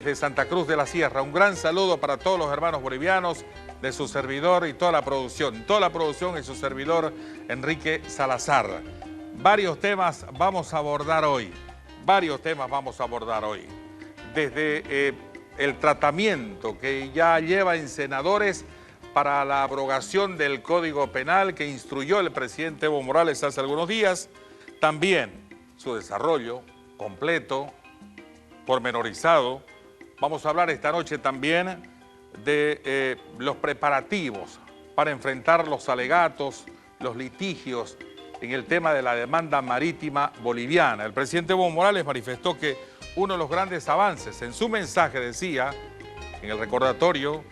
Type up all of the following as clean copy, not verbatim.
de Santa Cruz de la Sierra. Un gran saludo para todos los hermanos bolivianos, de su servidor y toda la producción y su servidor Enrique Salazar. Varios temas vamos a abordar hoy, Desde el tratamiento que ya lleva en senadores para la abrogación del Código Penal que instruyó el presidente Evo Morales hace algunos días, también su desarrollo completo, pormenorizado. Vamos a hablar esta noche también de los preparativos para enfrentar los alegatos, los litigios en el tema de la demanda marítima boliviana. El presidente Evo Morales manifestó que uno de los grandes avances, en su mensaje decía, en el recordatorio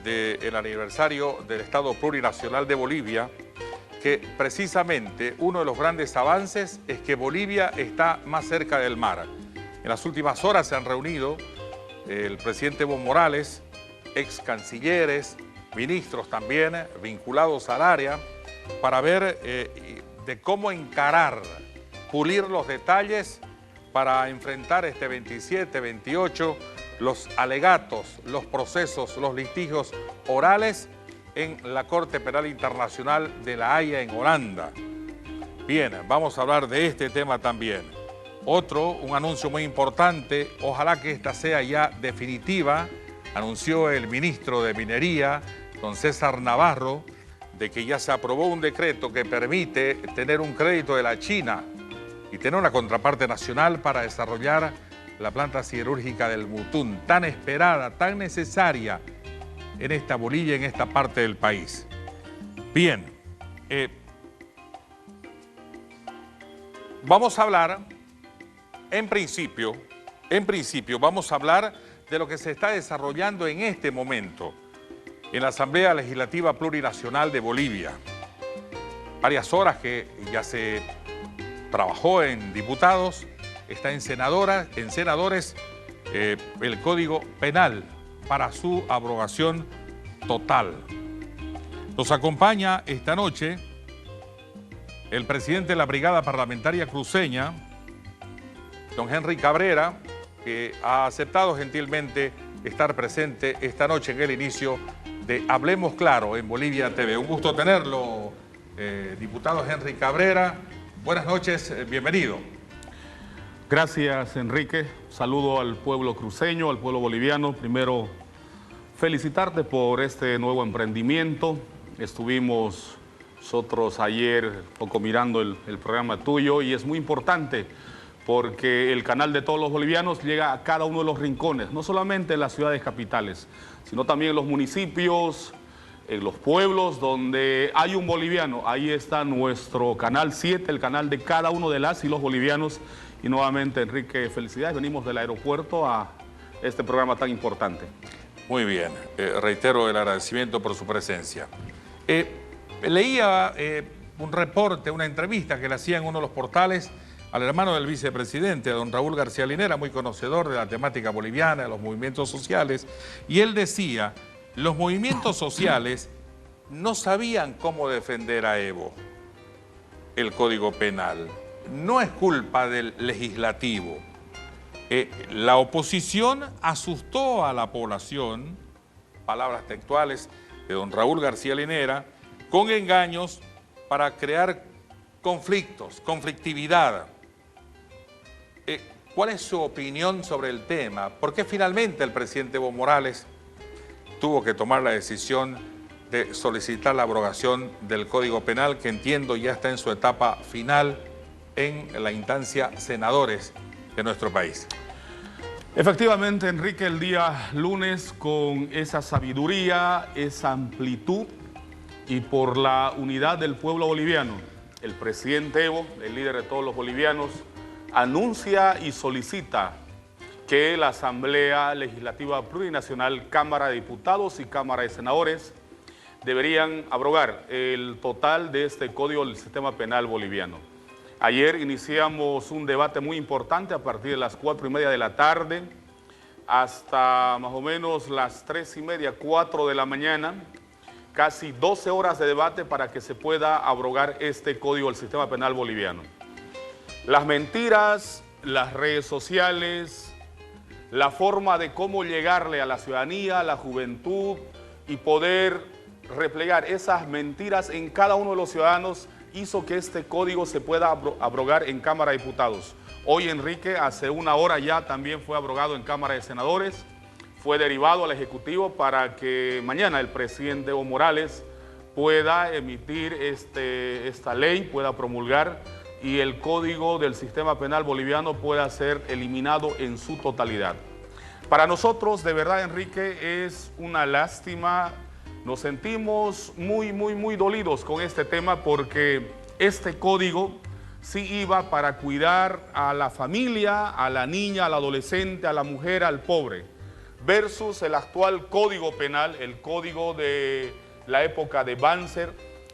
del aniversario del Estado Plurinacional de Bolivia, que precisamente uno de los grandes avances es que Bolivia está más cerca del mar. En las últimas horas se han reunido el presidente Evo Morales, ex cancilleres, ministros también vinculados al área, para ver de cómo encarar, pulir los detalles para enfrentar este 27, 28, los alegatos, los procesos, los litigios orales en la Corte Penal Internacional de La Haya en Holanda. Bien, vamos a hablar de este tema también. Un anuncio muy importante, ojalá que esta sea ya definitiva, anunció el ministro de Minería, don César Navarro, de que ya se aprobó un decreto que permite tener un crédito de la China y tener una contraparte nacional para desarrollar la planta siderúrgica del Mutún, tan esperada, tan necesaria en esta Bolivia, en esta parte del país. Bien, vamos a hablar, en principio, vamos a hablar de lo que se está desarrollando en este momento en la Asamblea Legislativa Plurinacional de Bolivia. Varias horas que ya se trabajó en diputados, está en senadores el Código Penal para su abrogación total. Nos acompaña esta noche el presidente de la Brigada Parlamentaria Cruceña, don Henry Cabrera, que ha aceptado gentilmente estar presente esta noche en el inicio de Hablemos Claro en Bolivia TV. Un gusto tenerlo, diputado Henry Cabrera. Buenas noches, bienvenido. Gracias, Enrique. Saludo al pueblo cruceño, al pueblo boliviano. Primero, felicitarte por este nuevo emprendimiento. Estuvimos nosotros ayer poco mirando el programa tuyo y es muy importante porque el canal de todos los bolivianos llega a cada uno de los rincones, no solamente en las ciudades capitales, sino también en los municipios, en los pueblos donde hay un boliviano. Ahí está nuestro canal 7, el canal de cada uno de las y los bolivianos. Y nuevamente, Enrique, felicidades. Venimos del aeropuerto a este programa tan importante. Muy bien, reitero el agradecimiento por su presencia. Leía un reporte, una entrevista que le hacía en uno de los portales al hermano del vicepresidente, a don Raúl García Linera, muy conocedor de la temática boliviana, de los movimientos sociales, y él decía, los movimientos sociales no sabían cómo defender a Evo, el Código Penal. No es culpa del legislativo. La oposición asustó a la población, palabras textuales de don Raúl García Linera, con engaños para crear conflictos, conflictividad. ¿Cuál es su opinión sobre el tema? ¿Por qué finalmente el presidente Evo Morales tuvo que tomar la decisión de solicitar la abrogación del Código Penal, que entiendo ya está en su etapa final en la instancia senadores de nuestro país? Efectivamente, Enrique, el día lunes, con esa sabiduría, esa amplitud y por la unidad del pueblo boliviano, el presidente Evo, el líder de todos los bolivianos, anuncia y solicita que la Asamblea Legislativa Plurinacional, Cámara de Diputados y Cámara de Senadores deberían abrogar el total de este Código del Sistema Penal boliviano. Ayer iniciamos un debate muy importante a partir de las 4:30 de la tarde hasta más o menos las 3:30, 4 de la mañana, casi 12 horas de debate para que se pueda abrogar este Código del Sistema Penal boliviano. Las mentiras, las redes sociales, la forma de cómo llegarle a la ciudadanía, a la juventud y poder replegar esas mentiras en cada uno de los ciudadanos hizo que este código se pueda abrogar en Cámara de Diputados. Hoy, Enrique, hace una hora ya también fue abrogado en Cámara de Senadores, fue derivado al Ejecutivo para que mañana el presidente Evo Morales pueda emitir esta ley, pueda promulgar y el Código del Sistema Penal Boliviano pueda ser eliminado en su totalidad. Para nosotros, de verdad, Enrique, es una lástima. Nos sentimos muy dolidos con este tema porque este código sí iba para cuidar a la familia, a la niña, al adolescente, a la mujer, al pobre, versus el actual Código Penal, el código de la época de Banzer,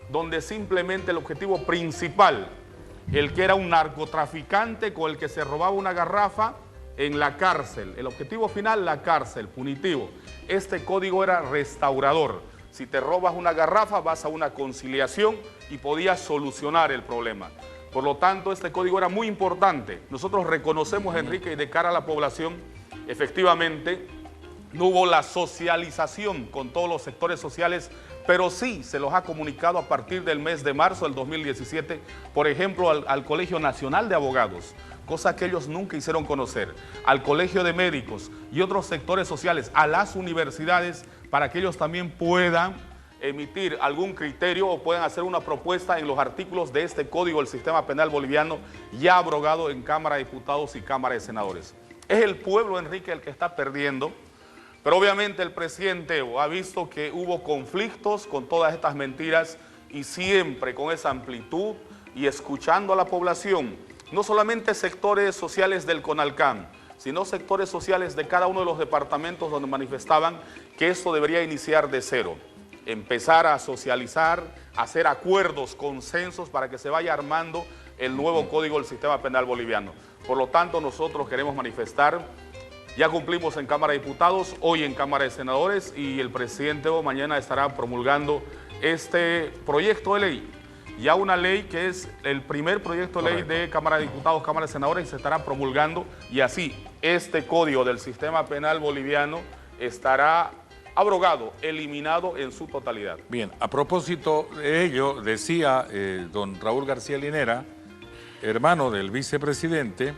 donde simplemente el objetivo principal, el que era un narcotraficante con el que se robaba una garrafa, en la cárcel, el objetivo final, la cárcel, punitivo. Este código era restaurador. Si te robas una garrafa, vas a una conciliación y podías solucionar el problema. Por lo tanto, este código era muy importante. Nosotros reconocemos, Enrique, y de cara a la población, efectivamente, no hubo la socialización con todos los sectores sociales, pero sí se los ha comunicado a partir del mes de marzo del 2017, por ejemplo, al Colegio Nacional de Abogados, cosa que ellos nunca hicieron conocer, al Colegio de Médicos y otros sectores sociales, a las universidades, para que ellos también puedan emitir algún criterio o puedan hacer una propuesta en los artículos de este Código del Sistema Penal Boliviano ya abrogado en Cámara de Diputados y Cámara de Senadores. Es el pueblo, Enrique, el que está perdiendo, pero obviamente el presidente Evo ha visto que hubo conflictos con todas estas mentiras y siempre con esa amplitud y escuchando a la población, no solamente sectores sociales del CONALCAM, sino sectores sociales de cada uno de los departamentos donde manifestaban que esto debería iniciar de cero, empezar a socializar, hacer acuerdos, consensos para que se vaya armando el nuevo Código del Sistema Penal Boliviano. Por lo tanto, nosotros queremos manifestar, ya cumplimos en Cámara de Diputados, hoy en Cámara de Senadores y el presidente Evo mañana estará promulgando este proyecto de ley. Ya una ley que es el primer proyecto de ley de Cámara de Diputados, Cámara de Senadores y se estará promulgando y así este Código del Sistema Penal Boliviano estará abrogado, eliminado en su totalidad. Bien, a propósito de ello, decía don Raúl García Linera, hermano del vicepresidente,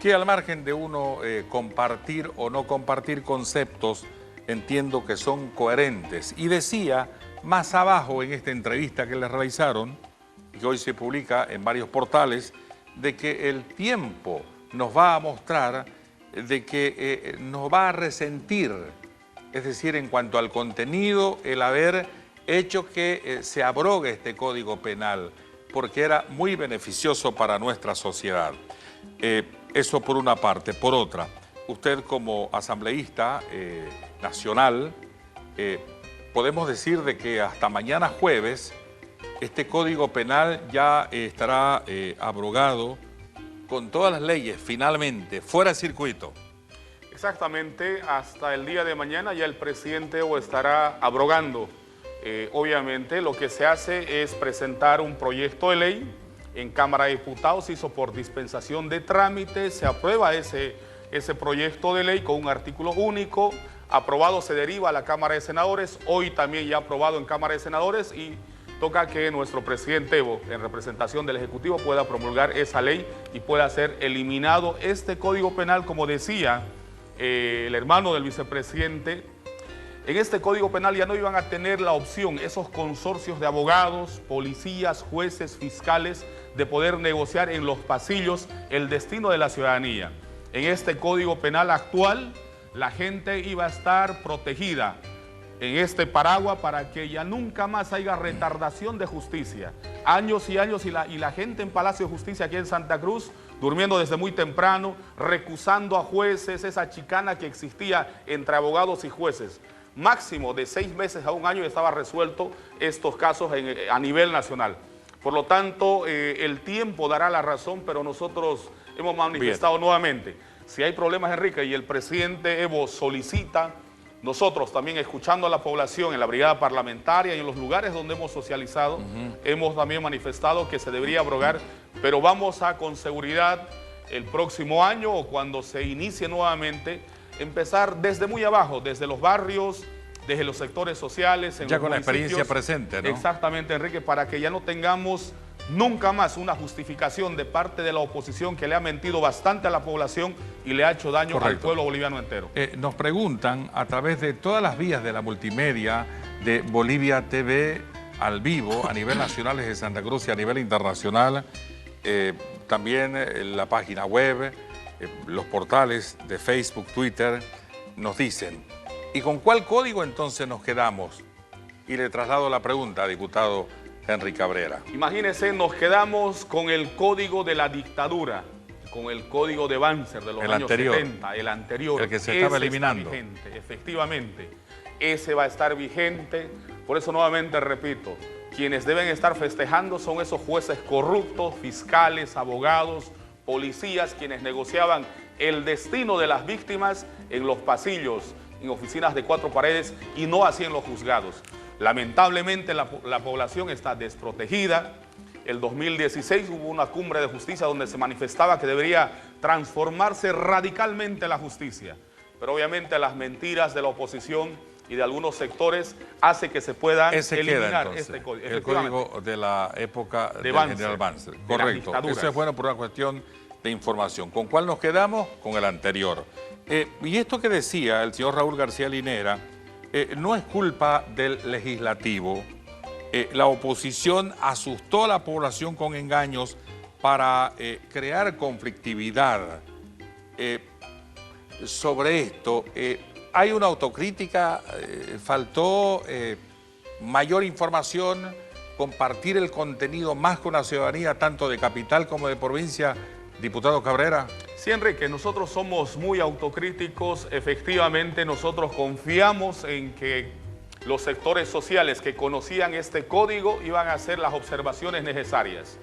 que al margen de uno compartir o no compartir conceptos, entiendo que son coherentes. Y decía más abajo en esta entrevista que le realizaron, que hoy se publica en varios portales, de que el tiempo nos va a mostrar, de que nos va a resentir, es decir, en cuanto al contenido, el haber hecho que se abrogue este Código Penal, porque era muy beneficioso para nuestra sociedad. Eso por una parte. Por otra, usted como asambleísta nacional, podemos decir de que hasta mañana jueves este Código Penal ya estará abrogado con todas las leyes, finalmente, fuera de circuito. Exactamente, hasta el día de mañana ya el presidente Evo estará abrogando. Obviamente lo que se hace es presentar un proyecto de ley en Cámara de Diputados, se hizo por dispensación de trámite, se aprueba ese proyecto de ley con un artículo único, aprobado se deriva a la Cámara de Senadores, hoy también ya aprobado en Cámara de Senadores y toca que nuestro presidente Evo, en representación del Ejecutivo, pueda promulgar esa ley y pueda ser eliminado este Código Penal, como decía el hermano del vicepresidente. En este Código Penal ya no iban a tener la opción esos consorcios de abogados, policías, jueces, fiscales, de poder negociar en los pasillos el destino de la ciudadanía. En este Código Penal actual, la gente iba a estar protegida en este paraguas para que ya nunca más haya retardación de justicia. Años y años y la gente en Palacio de Justicia aquí en Santa Cruz, durmiendo desde muy temprano, recusando a jueces, esa chicana que existía entre abogados y jueces. Máximo de 6 meses a 1 año y estaba resuelto estos casos a nivel nacional. Por lo tanto, el tiempo dará la razón, pero nosotros hemos manifestado nuevamente, si hay problemas, Enrique, y el presidente Evo solicita, nosotros también escuchando a la población en la brigada parlamentaria y en los lugares donde hemos socializado, hemos también manifestado que se debería abrogar, pero vamos a con seguridad el próximo año o cuando se inicie nuevamente empezar desde muy abajo, desde los barrios, desde los sectores sociales. Ya con la experiencia presente, ¿no? Exactamente, Enrique, para que ya no tengamos nunca más una justificación de parte de la oposición que le ha mentido bastante a la población y le ha hecho daño Correcto. al pueblo boliviano entero. Nos preguntan a través de todas las vías de la multimedia de Bolivia TV al vivo a nivel nacional desde Santa Cruz y a nivel internacional, también la página web, los portales de Facebook, Twitter, nos dicen, ¿y con cuál código entonces nos quedamos? Y le traslado la pregunta, diputado Henry Cabrera. Imagínense, nos quedamos con el código de la dictadura, con el código de Banzer de los años anterior, 70, el anterior. el que se estaba eliminando. Está vigente, efectivamente, ese va a estar vigente. Por eso nuevamente repito, quienes deben estar festejando son esos jueces corruptos, fiscales, abogados, policías, quienes negociaban el destino de las víctimas en los pasillos, en oficinas de 4 paredes y no así en los juzgados. Lamentablemente la población está desprotegida. El 2016 hubo una cumbre de justicia donde se manifestaba que debería transformarse radicalmente la justicia. Pero obviamente las mentiras de la oposición y de algunos sectores hace que se puedan eliminar este código. El código de la época del general Banzer. Correcto. Eso es bueno por una cuestión de información. ¿Con cuál nos quedamos? Con el anterior. Y esto que decía el señor Raúl García Linera, no es culpa del legislativo. La oposición asustó a la población con engaños para crear conflictividad. Sobre esto, hay una autocrítica, faltó mayor información, compartir el contenido más con la ciudadanía, tanto de capital como de provincia, diputado Cabrera. Sí, Enrique, nosotros somos muy autocríticos. Efectivamente, nosotros confiamos en que los sectores sociales que conocían este código iban a hacer las observaciones necesarias.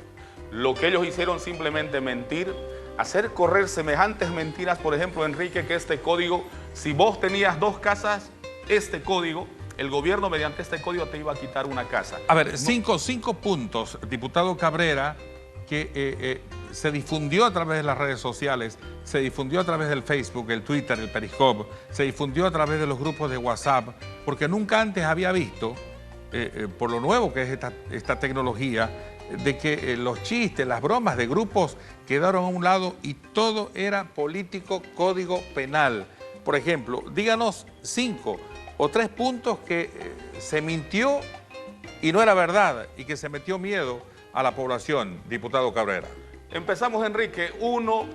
Lo que ellos hicieron simplemente mentir, hacer correr semejantes mentiras. Por ejemplo, Enrique, que este código, si vos tenías 2 casas, este código, el gobierno mediante este código te iba a quitar una casa. A ver, cinco puntos, diputado Cabrera, que se difundió a través de las redes sociales, se difundió a través del Facebook, el Twitter, el Periscope, se difundió a través de los grupos de WhatsApp, porque nunca antes había visto, por lo nuevo que es esta tecnología, de que los chistes, las bromas de grupos quedaron a un lado y todo era político, código penal. Por ejemplo, díganos 5 o 3 puntos que se mintió y no era verdad y que se metió miedo a la población, diputado Cabrera. Empezamos, Enrique. 1,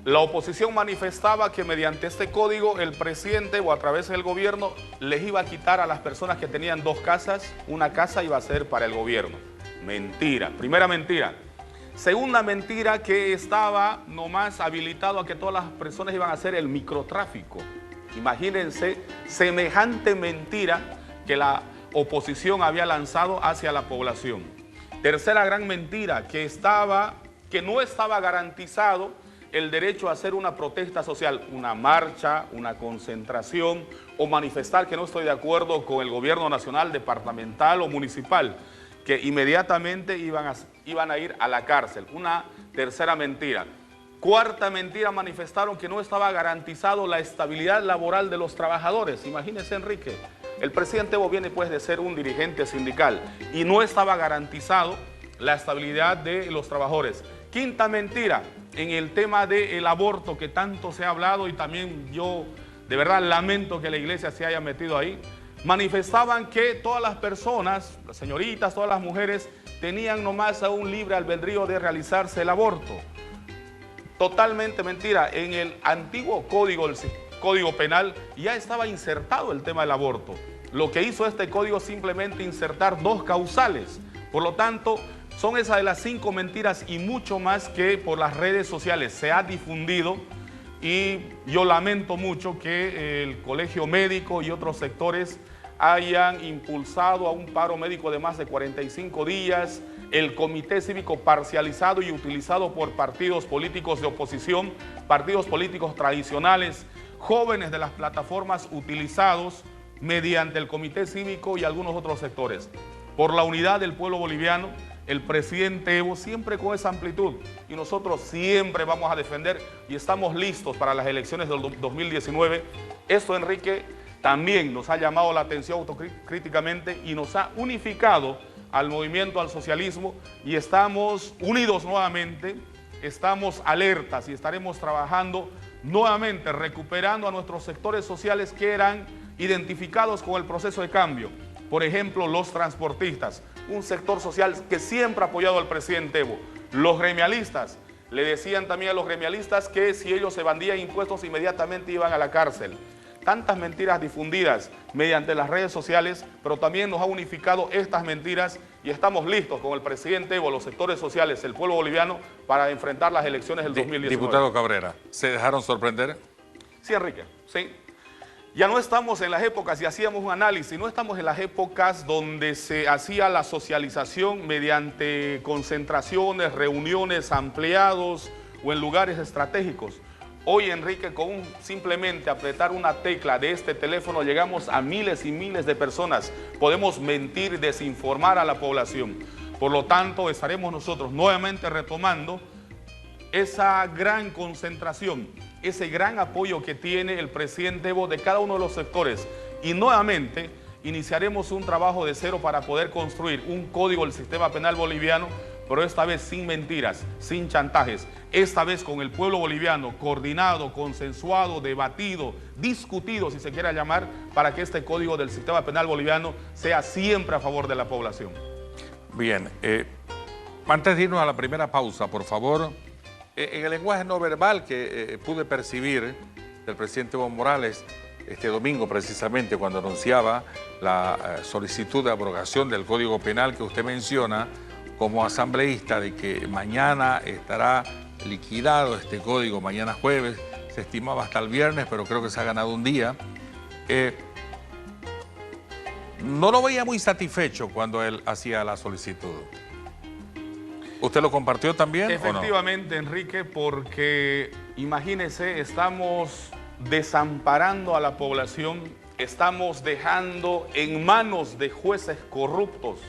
la oposición manifestaba que mediante este código el presidente o a través del gobierno les iba a quitar a las personas que tenían 2 casas, una casa iba a ser para el gobierno. Mentira, primera mentira. Segunda mentira, que estaba nomás habilitado a que todas las personas iban a hacer el microtráfico. Imagínense semejante mentira que la oposición había lanzado hacia la población. Tercera gran mentira, que no estaba garantizado el derecho a hacer una protesta social, una marcha, una concentración o manifestar que no estoy de acuerdo con el gobierno nacional, departamental o municipal, que inmediatamente iban a ir a la cárcel. Una tercera mentira. Cuarta mentira, manifestaron que no estaba garantizado la estabilidad laboral de los trabajadores. Imagínense, Enrique, el presidente Evo viene pues de ser un dirigente sindical y no estaba garantizado la estabilidad de los trabajadores. Quinta mentira, en el tema del aborto que tanto se ha hablado, y también yo de verdad lamento que la iglesia se haya metido ahí, manifestaban que todas las personas, las señoritas, todas las mujeres, tenían nomás a un libre albedrío de realizarse el aborto. Totalmente mentira. En el antiguo código penal ya estaba insertado el tema del aborto. Lo que hizo este código simplemente insertar 2 causales. Por lo tanto, son esas de las 5 mentiras y mucho más que por las redes sociales se ha difundido. Y yo lamento mucho que el colegio médico y otros sectores hayan impulsado a un paro médico de más de 45 días, el comité cívico parcializado y utilizado por partidos políticos de oposición, partidos políticos tradicionales, jóvenes de las plataformas utilizados mediante el comité cívico y algunos otros sectores. Por la unidad del pueblo boliviano, el presidente Evo siempre con esa amplitud y nosotros siempre vamos a defender y estamos listos para las elecciones del 2019. Esto, Enrique, también nos ha llamado la atención autocríticamente y nos ha unificado al movimiento al socialismo y estamos unidos nuevamente, estamos alertas y estaremos trabajando nuevamente recuperando a nuestros sectores sociales que eran identificados con el proceso de cambio. Por ejemplo, los transportistas, un sector social que siempre ha apoyado al presidente Evo. Los gremialistas, le decían también a los gremialistas que si ellos evadían impuestos inmediatamente iban a la cárcel. Tantas mentiras difundidas mediante las redes sociales, pero también nos ha unificado estas mentiras y estamos listos con el presidente Evo, los sectores sociales, el pueblo boliviano, para enfrentar las elecciones del 2019. Diputado Cabrera, ¿se dejaron sorprender? Sí, Enrique, sí. Ya no estamos en las épocas, y hacíamos un análisis, no estamos en las épocas donde se hacía la socialización mediante concentraciones, reuniones, ampliados o en lugares estratégicos. Hoy, Enrique, con simplemente apretar una tecla de este teléfono llegamos a miles y miles de personas. Podemos mentir y desinformar a la población. Por lo tanto, estaremos nosotros nuevamente retomando esa gran concentración, ese gran apoyo que tiene el presidente Evo de cada uno de los sectores. Y nuevamente iniciaremos un trabajo de cero para poder construir un código del sistema penal boliviano, pero esta vez sin mentiras, sin chantajes, esta vez con el pueblo boliviano coordinado, consensuado, debatido, discutido, si se quiera llamar, para que este código del sistema penal boliviano sea siempre a favor de la población. Bien, antes de irnos a la primera pausa, por favor, en el lenguaje no verbal que pude percibir del presidente Evo Morales este domingo, precisamente cuando anunciaba la solicitud de abrogación del Código Penal que usted menciona, como asambleísta, de que mañana estará liquidado este código, mañana jueves, se estimaba hasta el viernes, pero creo que se ha ganado un día. No lo veía muy satisfecho cuando él hacía la solicitud. ¿Usted lo compartió también? Efectivamente, ¿o no? Enrique, porque imagínese, estamos desamparando a la población, estamos dejando en manos de jueces corruptos,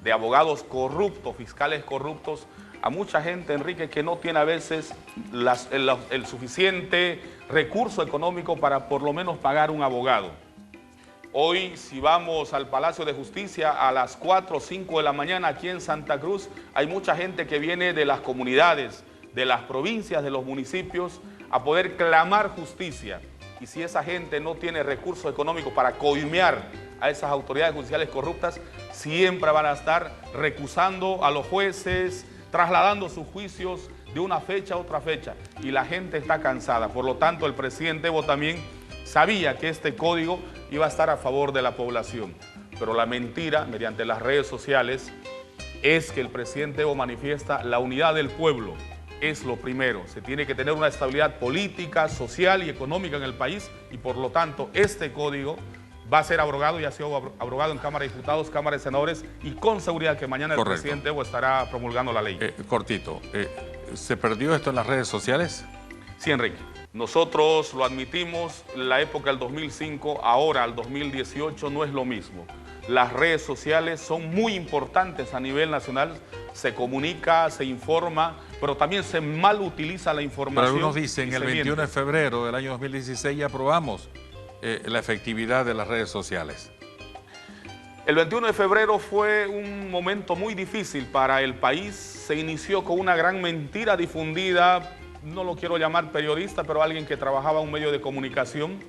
de abogados corruptos, fiscales corruptos, a mucha gente, Enrique, que no tiene a veces el suficiente recurso económico para por lo menos pagar un abogado. Hoy, si vamos al Palacio de Justicia a las 4 o 5 de la mañana aquí en Santa Cruz, hay mucha gente que viene de las comunidades, de las provincias, de los municipios, a poder clamar justicia. Y si esa gente no tiene recursos económicos para coimear a esas autoridades judiciales corruptas, siempre van a estar recusando a los jueces, trasladando sus juicios de una fecha a otra fecha. Y la gente está cansada. Por lo tanto, el presidente Evo también sabía que este código iba a estar a favor de la población. Pero la mentira, mediante las redes sociales, es que el presidente Evo manifiesta la unidad del pueblo. Es lo primero. Se tiene que tener una estabilidad política, social y económica en el país y por lo tanto este código va a ser abrogado y ha sido abrogado en Cámara de Diputados, Cámara de Senadores y con seguridad que mañana el presidente Evo estará promulgando la ley. Cortito, ¿se perdió esto en las redes sociales? Sí, Enrique. Nosotros lo admitimos, la época del 2005, ahora al 2018 no es lo mismo. Las redes sociales son muy importantes a nivel nacional, se comunica, se informa, pero también se mal utiliza la información. Pero algunos dicen, el 21 de febrero del año 2016 ya aprobamos la efectividad de las redes sociales. El 21 de febrero fue un momento muy difícil para el país, se inició con una gran mentira difundida, no lo quiero llamar periodista, pero alguien que trabajaba en un medio de comunicación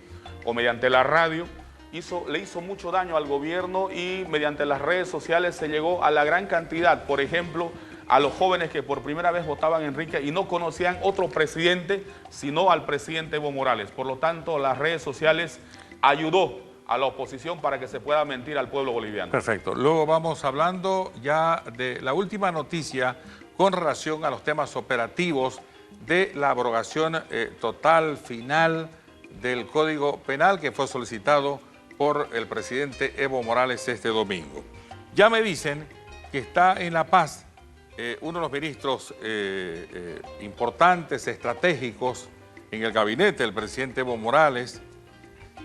o mediante la radio, le hizo mucho daño al gobierno y mediante las redes sociales se llegó a la gran cantidad, por ejemplo, a los jóvenes que por primera vez votaban Enrique y no conocían otro presidente, sino al presidente Evo Morales. Por lo tanto, las redes sociales ayudó a la oposición para que se pueda mentir al pueblo boliviano. Perfecto. Luego vamos hablando ya de la última noticia con relación a los temas operativos de la abrogación total, final del Código Penal que fue solicitado por el presidente Evo Morales este domingo. Ya me dicen que está en La Paz uno de los ministros importantes, estratégicos en el gabinete del presidente Evo Morales,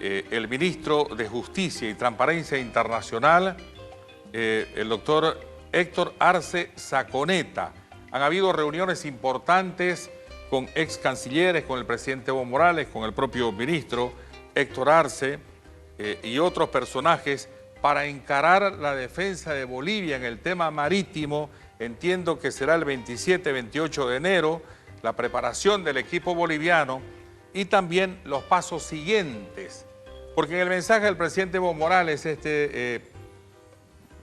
el ministro de Justicia y Transparencia Internacional, el doctor Héctor Arce Saconeta. Han habido reuniones importantes con ex cancilleres, con el presidente Evo Morales, con el propio ministro Héctor Arce y otros personajes para encarar la defensa de Bolivia en el tema marítimo. Entiendo que será el 27-28 de enero, la preparación del equipo boliviano y también los pasos siguientes. Porque en el mensaje del presidente Evo Morales, en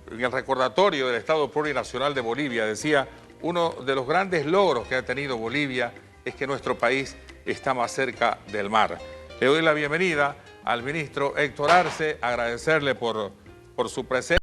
el recordatorio del Estado Plurinacional de Bolivia, decía: uno de los grandes logros que ha tenido Bolivia es que nuestro país está más cerca del mar. Le doy la bienvenida al ministro Héctor Arce, agradecerle por su presencia.